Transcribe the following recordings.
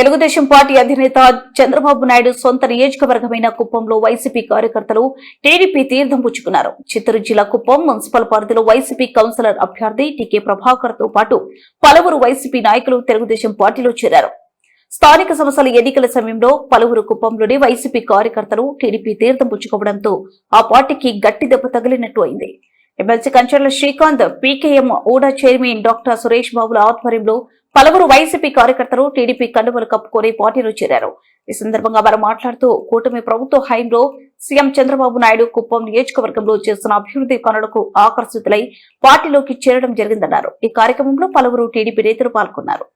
Telugu Desam party అధినేత చంద్రబాబు నాయుడు సొంత నియోజకవర్గమైన కుప్పంలో వైసీపీ కార్యకర్తలు టీడీపీ తీర్థం పుచ్చుకున్నారు. చిత్తూరు జిల్లా కుప్పం మున్సిపల్ పరిధిలో వైసీపీ కౌన్సిలర్ అభ్యర్థి టీకే ప్రభాకర్ తో పాటు పలువురు వైసీపీ నాయకులు తెలుగుదేశం పార్టీలో చేరారు. స్థానిక సంస్థల ఎన్నికల సమయంలో పలువురు కుప్పంలోని వైసీపీ కార్యకర్తలు టీడీపీ తీర్థం పుచ్చుకోవడంతో ఆ పార్టీకి గట్టి దెబ్బ తగిలినట్టు అయింది. MLC Kancharla Srikanth, PKM UDA chairman doctor Suresh బాబుల ఆధ్వర్యంలో పలువురు వైసీపీ కార్యకర్తలు టీడీపీ కండువలు కప్పుకొని పార్టీలో చేరారు. ఈ సందర్భంగా వారు మాట్లాడుతూ కూటమి ప్రభుత్వ హయాంలో సీఎం చంద్రబాబు నాయుడు కుప్పం నియోజకవర్గంలో చేస్తున్న అభివృద్ధి పనులకు ఆకర్షితులై పార్టీలోకి చేరడం జరిగిందన్నారు. ఈ కార్యక్రమంలో పలువురు టీడీపీ నేతలు పాల్గొన్నారు.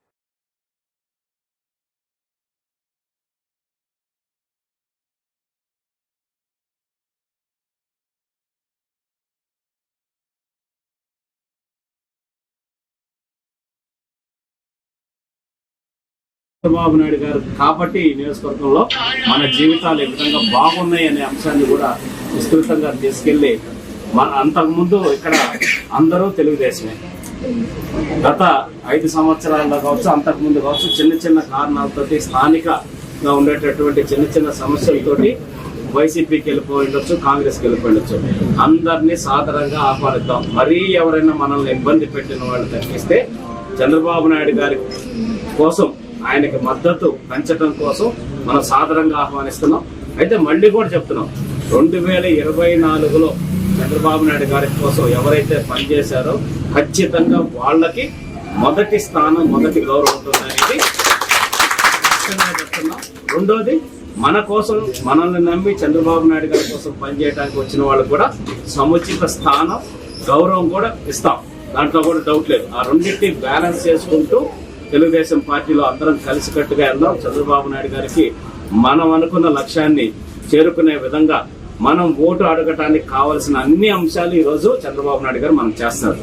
చంద్రబాబు నాయుడు గారు కాబట్టి ఈ నియోజకవర్గంలో మన జీవితాలు ఏ విధంగా బాగున్నాయి అనే అంశాన్ని కూడా విస్తృతంగా తీసుకెళ్లి అంతకుముందు ఇక్కడ అందరూ తెలుగుదేశమే. గత 5 సంవత్సరాల్లో కావచ్చు, అంతకుముందు కావచ్చు, చిన్న చిన్న కారణాలతోటి స్థానికంగా ఉండేటటువంటి చిన్న చిన్న సమస్యలతోటి వైసీపీకి వెళ్ళిపోయిండొచ్చు, కాంగ్రెస్కి వెళ్ళిపోయిండొచ్చు. అందరినీ సాధారణంగా ఆహ్వానిద్దాం. మరీ ఎవరైనా మనల్ని ఇబ్బంది పెట్టిన వాళ్ళు తగ్గిస్తే చంద్రబాబు నాయుడు గారి కోసం, ఆయనకి మద్దతు పెంచడం కోసం మనం సాధారణంగా ఆహ్వానిస్తున్నాం. అయితే మళ్ళీ కూడా చెప్తున్నాం, 2024లో చంద్రబాబు నాయుడు గారి కోసం ఎవరైతే పనిచేశారో ఖచ్చితంగా వాళ్ళకి మొదటి స్థానం, మొదటి గౌరవం ఉంటుందనేది చెప్తున్నాం. రెండోది, మన కోసం, మనల్ని నమ్మి చంద్రబాబు నాయుడు గారి కోసం పనిచేయడానికి వచ్చిన వాళ్ళకు కూడా సముచిత స్థానం, గౌరవం కూడా ఇస్తాం. దాంట్లో కూడా డౌట్ లేదు. ఆ రెండింటిని బ్యాలెన్స్ చేసుకుంటూ తెలుగుదేశం పార్టీలో అందరం కలిసికట్టుగా వెళ్దాం. చంద్రబాబు నాయుడు గారికి మనం అనుకున్న లక్ష్యాన్ని చేరుకునే విధంగా మనం ఓటు అడగటానికి కావాల్సిన అన్ని అంశాలు ఈ రోజు చంద్రబాబు నాయుడు గారు మనం చేస్తారు.